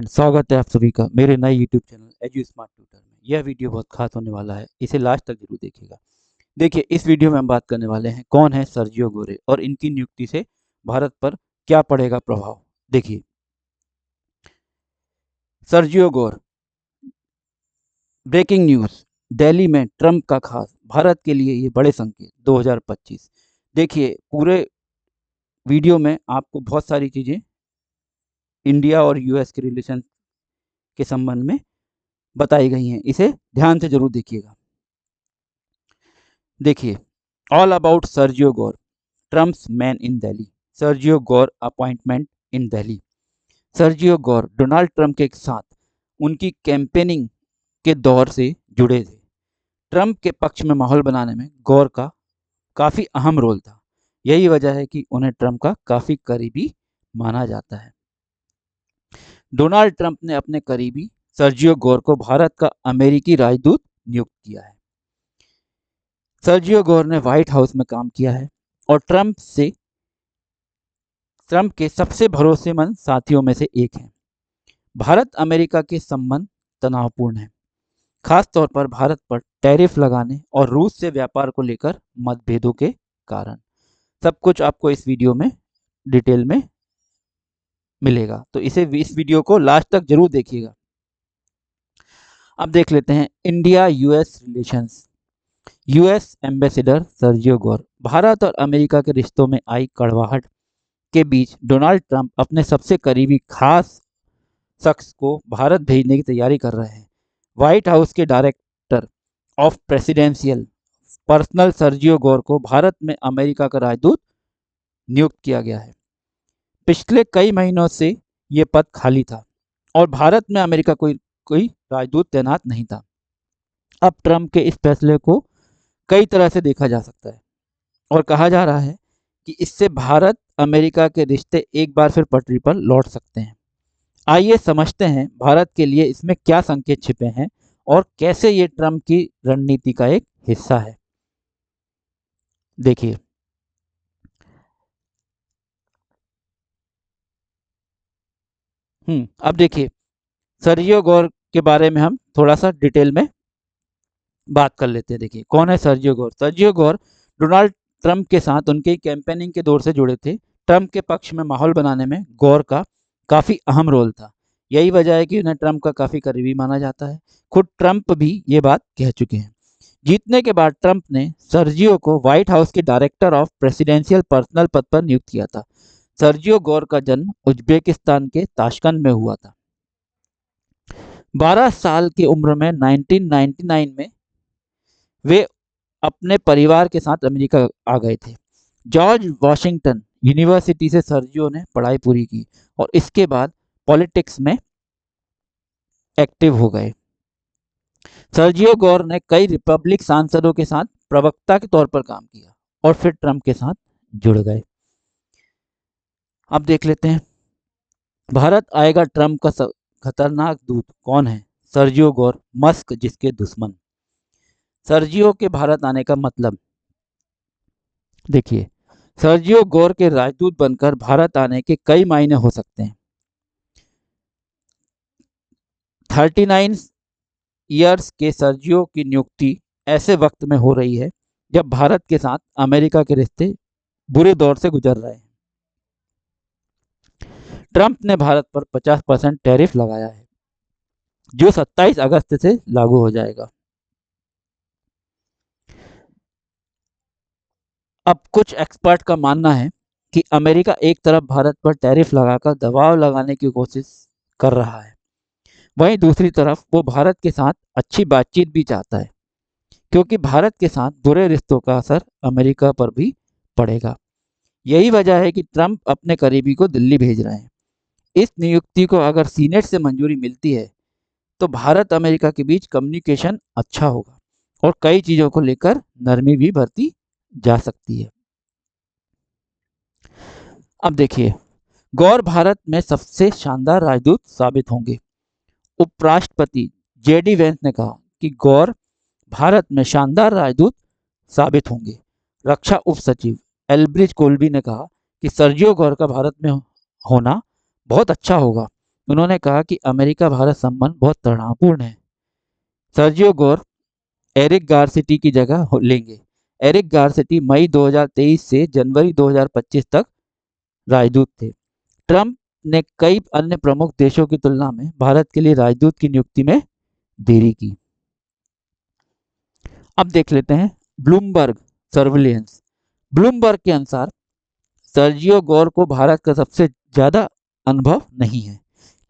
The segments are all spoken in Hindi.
स्वागत है आप सभी का मेरे नए YouTube channel edu smart tutor में। यह वीडियो बहुत खास होने वाला है, इसे लास्ट तक जरूर देखिएगा। देखिए, इस वीडियो में हम बात करने वाले हैं कौन है सर्जियो गोरे और इनकी नियुक्ति से भारत पर क्या पड़ेगा प्रभाव। देखिए, Sergio Gor, breaking news, Delhi में ट्रंप का खास, भारत के लिए ये बड़े संकेत 2025। देखिए, पूरे वीडियो में आपको बहुत सारी चीजें इंडिया और यूएस के रिलेशन के संबंध में बताई गई हैं, इसे ध्यान से जरूर देखिएगा। देखिए, all about Sergio Gor, Trump's man in Delhi. Sergio Gor appointment in Delhi. Sergio Gor Donald Trump के साथ उनकी कैंपेनिंग के दौर से जुड़े थे। ट्रंप के पक्ष में माहौल बनाने में गौर का काफी अहम रोल था। यही वजह है कि उन्हें ट्रंप का काफी करीबी माना जाता है। डोनाल्ड ट्रंप ने अपने करीबी सर्जियो गोर को भारत का अमेरिकी राजदूत नियुक्त किया है। सर्जियो गोर ने व्हाइट हाउस में काम किया है और ट्रंप के सबसे भरोसेमंद साथियों में से एक हैं। भारत अमेरिका के संबंध तनावपूर्ण हैं, खास तौर पर भारत पर टैरिफ लगाने और रूस से व्यापार को लेकर मतभेदों के कारण। सब कुछ आपको इस वीडियो में डिटेल में मिलेगा, तो इस वीडियो को लास्ट तक जरूर देखिएगा। अब देख लेते हैं India US relations. US ambassador Sergio Gor. Bharat और अमेरिका के रिश्तों में आई कड़वाहट के बीच डोनाल्ड ट्रंप अपने सबसे करीबी खास शख्स को भारत भेजने की तैयारी कर रहे हैं। व्हाइट हाउस के director of presidential personal Sergio Gor को भारत में अमेरिका का राजदूत नियुक्त किया गया है। पिछले कई महीनों से ये पद खाली था और भारत में अमेरिका कोई राजदूत तैनात नहीं था। अब ट्रंप के इस फैसले को कई तरह से देखा जा सकता है और कहा जा रहा है कि इससे भारत अमेरिका के रिश्ते एक बार फिर पटरी पर लौट सकते हैं। आइए समझते हैं भारत के लिए इसमें क्या संकेत छिपे हैं और कैसे ये ट्रंप की रणनीति का एक हिस्सा है। देखिए, अब देखिए, सर्जियो गोर के बारे में हम थोड़ा सा डिटेल में बात कर लेते हैं। देखिए, कौन है Sergio Gor. Sergio Gor Donald Trump के साथ उनके कैंपेनिंग के दौर से जुड़े थे। ट्रंप के पक्ष में माहौल बनाने में गौर का काफी अहम रोल था। यही वजह है कि उन्हें ट्रंप का काफी करीबी माना जाता है। खुद ट्रंप भी ये बात कह चुके हैं। जीतने के बाद ट्रंप ने सर्जियो को व्हाइट हाउस के डायरेक्टर ऑफ प्रेसिडेंशियल पर्सनल पद पर नियुक्त किया था। सर्जियो गोर का जन्म उज्बेकिस्तान के ताशकंद में हुआ था। 12 साल की उम्र में 1999 में वे अपने परिवार के साथ अमेरिका आ गए थे। जॉर्ज वॉशिंगटन यूनिवर्सिटी से सर्जियो ने पढ़ाई पूरी की और इसके बाद पॉलिटिक्स में एक्टिव हो गए। सर्जियो गोर ने कई रिपब्लिक सांसदों के साथ प्रवक्ता के तौर पर काम किया और फिर ट्रंप के साथ जुड़ गए। अब देख लेते हैं भारत आएगा ट्रंप का खतरनाक दूत कौन है। सर्जियो गोर, मस्क जिसके दुश्मन। सर्जियो के भारत आने का मतलब। देखिए, सर्जियो गोर के राजदूत बनकर भारत आने के कई मायने हो सकते हैं। 39 ईयर्स के सर्जियो की नियुक्ति ऐसे वक्त में हो रही है जब भारत के साथ अमेरिका के रिश्ते बुरे दौर से गुजर रहे हैं। ट्रंप ने भारत पर 50% टैरिफ लगाया है जो 27 अगस्त से लागू हो जाएगा। अब कुछ एक्सपर्ट का मानना है कि अमेरिका एक तरफ भारत पर टैरिफ लगाकर दबाव लगाने की कोशिश कर रहा है, वहीं दूसरी तरफ वो भारत के साथ अच्छी बातचीत भी चाहता है, क्योंकि भारत के साथ बुरे रिश्तों का असर अमेरिका पर भी पड़ेगा। यही वजह है कि ट्रंप अपने करीबी को दिल्ली भेज रहे हैं। इस नियुक्ति को अगर सीनेट से मंजूरी मिलती है तो भारत अमेरिका के बीच कम्युनिकेशन अच्छा होगा और कई चीज़ों को लेकर नरमी भी बरती जा सकती है। अब देखिए, गौर भारत में सबसे शानदार राजदूत साबित होंगे। उपराष्ट्रपति जेडी वेंस ने कहा कि गौर भारत में शानदार राजदूत साबित होंगे। रक्षा उप सचिव एल्ब्रिज कोल्बी ने कहा कि सर्जियो गौर का भारत में होना बहुत अच्छा होगा। उन्होंने कहा कि अमेरिका भारत संबंध बहुत तनावपूर्ण है। सर्जियो गोर एरिक गारसिटी की जगह लेंगे। एरिक गारसिटी मई 2023 से जनवरी 2025 तक राजदूत थे। ट्रंप ने कई अन्य प्रमुख देशों की तुलना में भारत के लिए राजदूत की नियुक्ति में देरी की। अब देख लेते हैं ब्लूमबर्ग सर्विलियंस। ब्लूमबर्ग के अनुसार सर्जियो गोर को भारत का सबसे ज्यादा अनुभव नहीं है,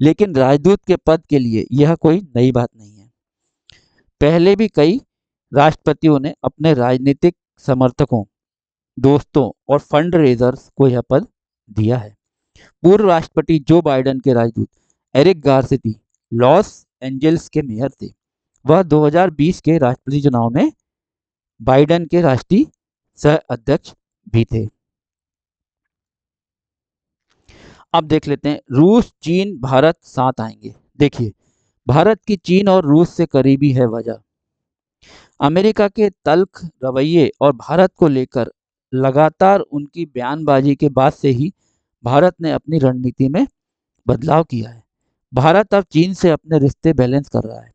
लेकिन राजदूत के पद के लिए यह कोई नई बात नहीं है। पहले भी कई राष्ट्रपतियों ने अपने राजनीतिक समर्थकों, दोस्तों और फंड रेजर्स को यह पद दिया है। पूर्व राष्ट्रपति जो बाइडेन के राजदूत एरिक गारसिटी लॉस एंजल्स के मेयर थे। वह 2020 के राष्ट्रपति चुनाव में बाइडेन के राष्ट्रीय सह अध्यक्ष भी थे। अब देख लेते हैं रूस चीन भारत साथ आएंगे। देखिए, भारत की चीन और रूस से करीबी है वजह। अमेरिका के तल्ख रवैये और भारत को लेकर लगातार उनकी बयानबाजी के बाद से ही भारत ने अपनी रणनीति में बदलाव किया है। भारत अब चीन से अपने रिश्ते बैलेंस कर रहा है।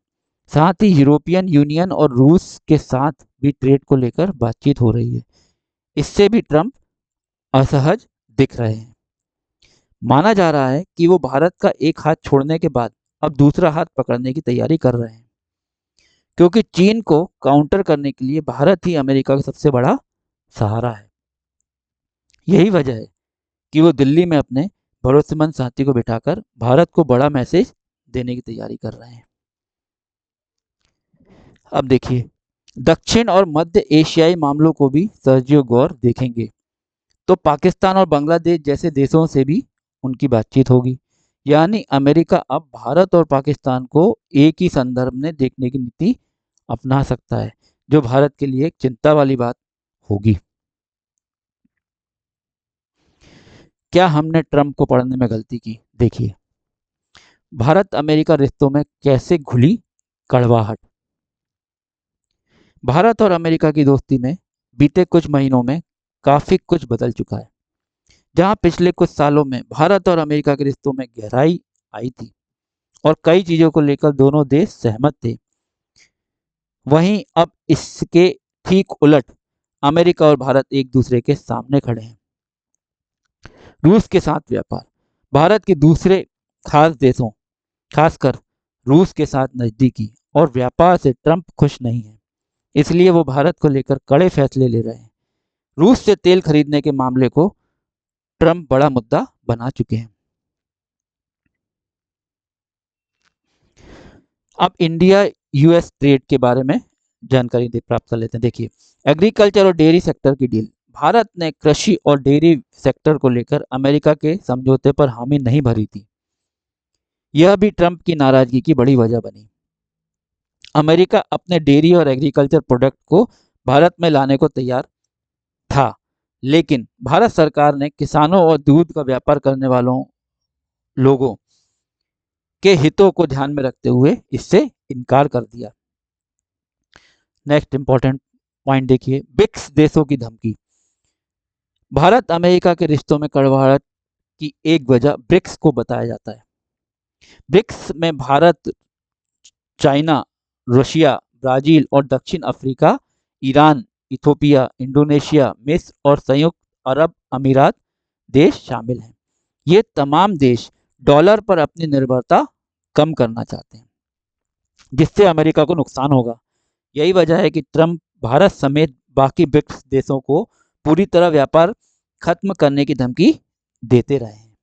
साथ ही यूरोपियन यूनियन और रूस के साथ भी ट्रेड को लेकर बातचीत हो रही है। इससे भी ट्रंप असहज दिख रहे हैं। माना जा रहा है कि वो भारत का एक हाथ छोड़ने के बाद अब दूसरा हाथ पकड़ने की तैयारी कर रहे हैं, क्योंकि चीन को काउंटर करने के लिए भारत ही अमेरिका का सबसे बड़ा सहारा है। यही वजह है कि वो दिल्ली में अपने भरोसेमंद साथी को बिठाकर भारत को बड़ा मैसेज देने की तैयारी कर रहे हैं। अब देखिए, दक्षिण और मध्य एशियाई मामलों को भी सर्जियो गौर देखेंगे। तो पाकिस्तान और बांग्लादेश जैसे देशों से भी उनकी बातचीत होगी। यानी अमेरिका अब भारत और पाकिस्तान को एक ही संदर्भ में देखने की नीति अपना सकता है, जो भारत के लिए एक चिंता वाली बात होगी। क्या हमने ट्रंप को पढ़ने में गलती की? देखिए, भारत अमेरिका रिश्तों में कैसे घुली कड़वाहट। भारत और अमेरिका की दोस्ती में बीते कुछ महीनों में काफी कुछ बदल चुका है। जहां पिछले कुछ सालों में भारत और अमेरिका के रिश्तों में गहराई आई थी और कई चीजों को लेकर दोनों देश सहमत थे, वहीं अब इसके ठीक उलट अमेरिका और भारत एक दूसरे के सामने खड़े हैं। रूस के साथ व्यापार। भारत के दूसरे खास देशों, खासकर रूस के साथ नजदीकी और व्यापार से ट्रंप खुश नहीं है। इसलिए वो भारत को लेकर कड़े फैसले ले रहे हैं। रूस से तेल खरीदने के मामले को ट्रंप बड़ा मुद्दा बना चुके हैं। अब इंडिया यूएस ट्रेड के बारे में जानकारी प्राप्त कर लेते हैं। देखिए, एग्रीकल्चर और डेयरी सेक्टर की डील। भारत ने कृषि और डेयरी सेक्टर को लेकर अमेरिका के समझौते पर हामी नहीं भरी थी। यह भी ट्रंप की नाराजगी की बड़ी वजह बनी। अमेरिका अपने डेयरी और एग्रीकल्चर प्रोडक्ट को भारत में लाने को तैयार था, लेकिन भारत सरकार ने किसानों और दूध का व्यापार करने वालों लोगों के हितों को ध्यान में रखते हुए इससे इनकार कर दिया। नेक्स्ट इंपॉर्टेंट पॉइंट देखिए, ब्रिक्स देशों की धमकी। भारत अमेरिका के रिश्तों में कड़वाहट की एक वजह ब्रिक्स को बताया जाता है। ब्रिक्स में भारत, चाइना, रशिया, ब्राजील और दक्षिण अफ्रीका, ईरान, इथोपिया, इंडोनेशिया, मिस्र और संयुक्त अरब अमीरात देश शामिल हैं। ये तमाम देश डॉलर पर अपनी निर्भरता कम करना चाहते हैं, जिससे अमेरिका को नुकसान होगा। यही वजह है कि ट्रंप भारत समेत बाकी ब्रिक्स देशों को पूरी तरह व्यापार खत्म करने की धमकी देते रहे हैं।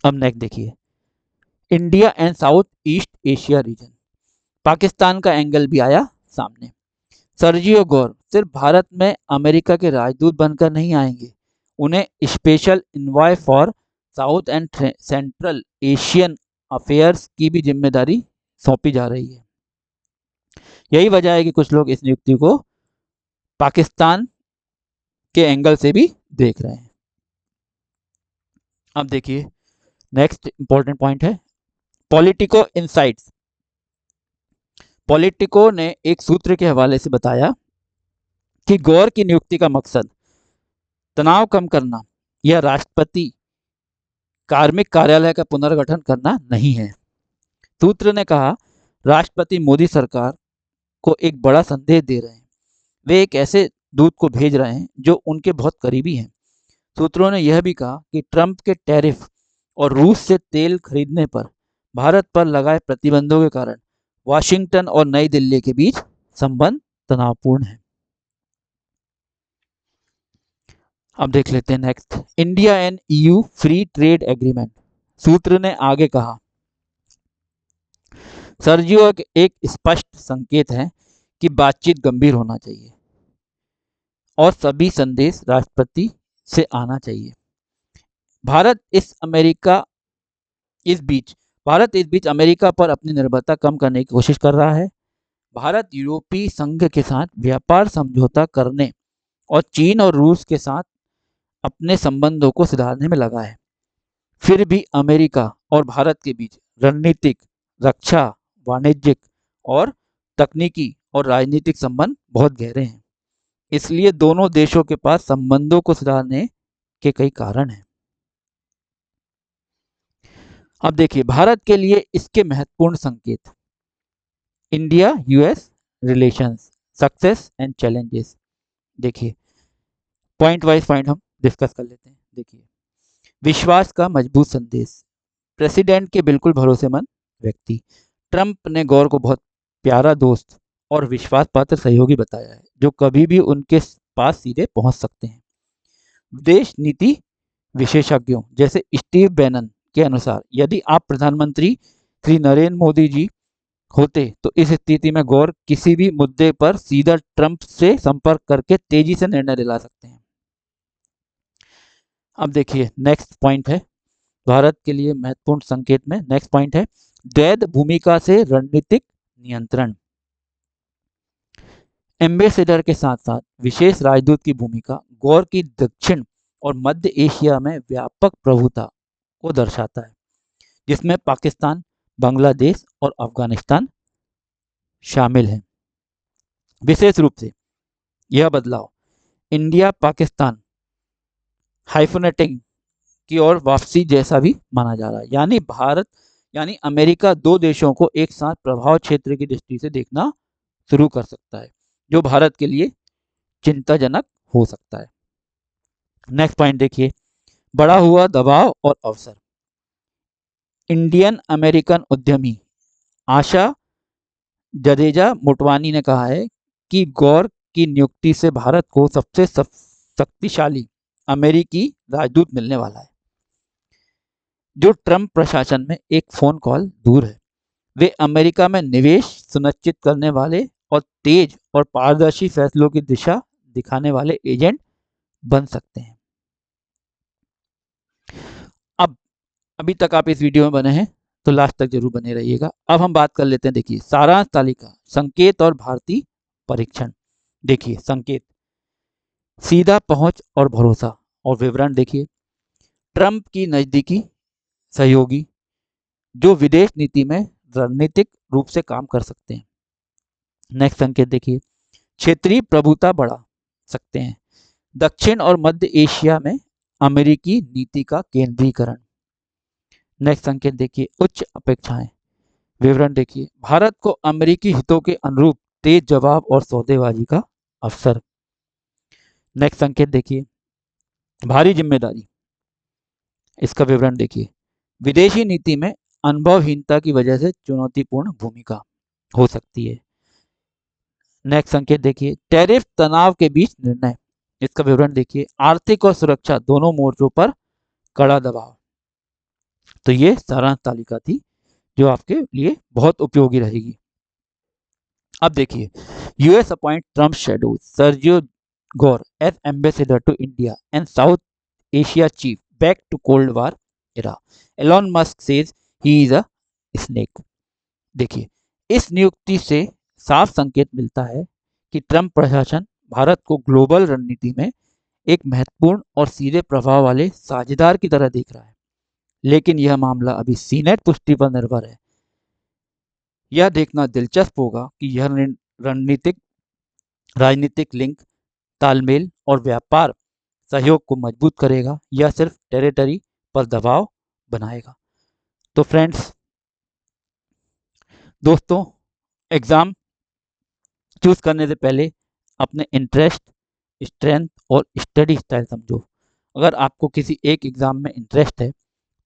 अब नेक्स्ट देखिए, India and south east Asia region. Pakistan का एंगल भी आया सामने। सर्जियो गौर सिर्फ भारत में अमेरिका के राजदूत बनकर नहीं आएंगे, उन्हें special envoy for south and central Asian affairs की भी जिम्मेदारी सौंपी जा रही है। यही वजह है कि कुछ लोग इस नियुक्ति को पाकिस्तान के एंगल से भी देख रहे हैं। अब देखिए, नेक्स्ट इंपॉर्टेंट पॉइंट है पॉलिटिको इनसाइट्स। पॉलिटिको ने एक सूत्र के हवाले से बताया कि गौर की नियुक्ति का मकसद तनाव कम करना, यह राष्ट्रपति कार्मिक कार्यालय का पुनर्गठन करना नहीं है। सूत्र ने कहा, राष्ट्रपति मोदी सरकार को एक बड़ा संदेश दे रहे हैं। वे एक ऐसे दूत को भेज रहे हैं जो उनके बहुत करीबी हैं। सूत्रों ने यह भी कहा कि ट्रंप के टैरिफ और रूस से तेल खरीदने पर भारत पर लगाए प्रतिबंधों के कारण वाशिंगटन और नई दिल्ली के बीच संबंध तनावपूर्ण है। अब देख लेते हैं next, India and EU free trade agreement. सूत्र ने आगे कहा, सर्जियो एक स्पष्ट संकेत है कि बातचीत गंभीर होना चाहिए और सभी संदेश राष्ट्रपति से आना चाहिए। भारत इस बीच अमेरिका पर अपनी निर्भरता कम करने की कोशिश कर रहा है। भारत यूरोपीय संघ के साथ व्यापार समझौता करने और चीन और रूस के साथ अपने संबंधों को सुधारने में लगा है। फिर भी अमेरिका और भारत के बीच रणनीतिक, रक्षा, वाणिज्यिक और तकनीकी और राजनीतिक संबंध बहुत गहरे हैं। इसलिए दोनों देशों के पास संबंधों को सुधारने के कई कारण हैं। अब देखिए भारत के लिए इसके महत्वपूर्ण संकेत, India US relations, success and challenges. देखिए पॉइंट वाइज पॉइंट हम डिस्कस कर लेते हैं। देखिए, विश्वास का मजबूत संदेश, प्रेसिडेंट के बिल्कुल भरोसेमंद व्यक्ति। ट्रंप ने गौर को बहुत प्यारा दोस्त और विश्वास पात्र सहयोगी बताया है जो कभी भी उनके पास सीधे पहुंच सकते हैं। विदेश नीति विशेषज्ञों जैसे स्टीव बैनन के अनुसार यदि आप प्रधानमंत्री श्री नरेंद्र मोदी जी होते तो इस स्थिति में गौर किसी भी मुद्दे पर सीधा ट्रंप से संपर्क करके तेजी से निर्णय दिला सकते हैं। अब देखिए नेक्स्ट पॉइंट है भारत के लिए महत्वपूर्ण संकेत में, नेक्स्ट पॉइंट है द्वैध भूमिका से रणनीतिक नियंत्रण। एम्बेसडर के साथ साथ विशेष राजदूत की भूमिका गौर की दक्षिण और मध्य एशिया में व्यापक प्रभुता को दर्शाता है, जिसमें पाकिस्तान, बांग्लादेश और अफगानिस्तान शामिल हैं। विशेष रूप से यह बदलाव इंडिया पाकिस्तान हाइफनेटिंग की ओर वापसी जैसा भी माना जा रहा है। यानी अमेरिका दो देशों को एक साथ प्रभाव क्षेत्र की दृष्टि से देखना शुरू कर सकता है, जो भारत के लिए चिंताजनक हो सकता है। नेक्स्ट पॉइंट देखिए, बढ़ा हुआ दबाव और अवसर। इंडियन अमेरिकन उद्यमी आशा जडेजा मोटवानी ने कहा है कि गौर की नियुक्ति से भारत को सबसे शक्तिशाली अमेरिकी राजदूत मिलने वाला है, जो ट्रंप प्रशासन में एक फोन कॉल दूर है। वे अमेरिका में निवेश सुनिश्चित करने वाले और तेज और पारदर्शी फैसलों की दिशा दिखाने वाले एजेंट बन सकते हैं। अब अभी तक आप इस वीडियो में बने हैं तो लास्ट तक जरूर बने रहिएगा। अब हम बात कर लेते हैं, देखिए सारांश तालिका, संकेत और भारतीय परीक्षण। देखिए संकेत, सीधा पहुंच और भरोसा और विवरण। देखिए ट्रंप की नजदीकी सहयोगी जो विदेश नीति में रणनीतिक रूप से काम कर सकते हैं। नेक्स्ट संकेत देखिए, क्षेत्रीय प्रभुता बढ़ा सकते हैं, दक्षिण और मध्य एशिया में अमेरिकी नीति का केंद्रीकरण। नेक्स्ट संकेत देखिए, उच्च अपेक्षाएं, विवरण देखिए, भारत को अमेरिकी हितों के अनुरूप तेज जवाब और सौदेबाजी का अवसर। नेक्स्ट संकेत देखिए, भारी जिम्मेदारी, इसका विवरण देखिए, विदेशी नीति में अनुभवहीनता की वजह से चुनौतीपूर्ण भूमिका हो सकती है। नेक्स्ट संकेत देखिए, टैरिफ तनाव के बीच निर्णय, इसका विवरण देखिए, आर्थिक और सुरक्षा दोनों मोर्चों पर कड़ा दबाव। तो ये सारांश तालिका थी जो आपके लिए बहुत उपयोगी रहेगी। अब देखिए, US appoint Trump schedule Sergio Gor as ambassador to India and South Asia chief back to cold war era. Elon Musk says he is a snake. देखिए इस नियुक्ति से साफ संकेत मिलता है कि ट्रंप प्रशासन भारत को ग्लोबल रणनीति में एक महत्वपूर्ण और सीधे प्रभाव वाले साझेदार की तरह देख रहा है, लेकिन यह मामला अभी सीनेट पुष्टि पर निर्भर है। यह देखना दिलचस्प होगा कि यह रणनीतिक राजनीतिक लिंक, तालमेल और व्यापार सहयोग को मजबूत करेगा या सिर्फ टेरिटरी पर दबाव बनाएगा। तो फ्रेंड्स, दोस्तों, एग्ज़ाम चूज़ करने से पहले अपने इंटरेस्ट, स्ट्रेंथ और स्टडी स्टाइल समझो। अगर आपको किसी एक एग्ज़ाम में इंटरेस्ट है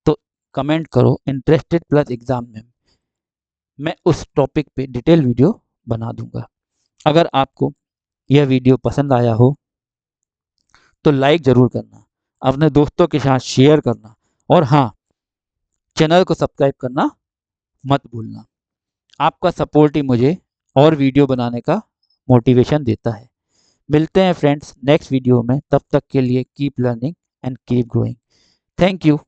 तो कमेंट करो इंटरेस्टेड प्लस एग्ज़ाम में, मैं उस टॉपिक पे डिटेल वीडियो बना दूंगा। अगर आपको यह वीडियो पसंद आया हो तो लाइक ज़रूर करना, अपने दोस्तों के साथ शेयर करना और हाँ, चैनल को सब्सक्राइब करना मत भूलना। आपका सपोर्ट ही मुझे और वीडियो बनाने का मोटिवेशन देता है। मिलते हैं फ्रेंड्स नेक्स्ट वीडियो में, तब तक के लिए keep learning and keep growing. Thank you.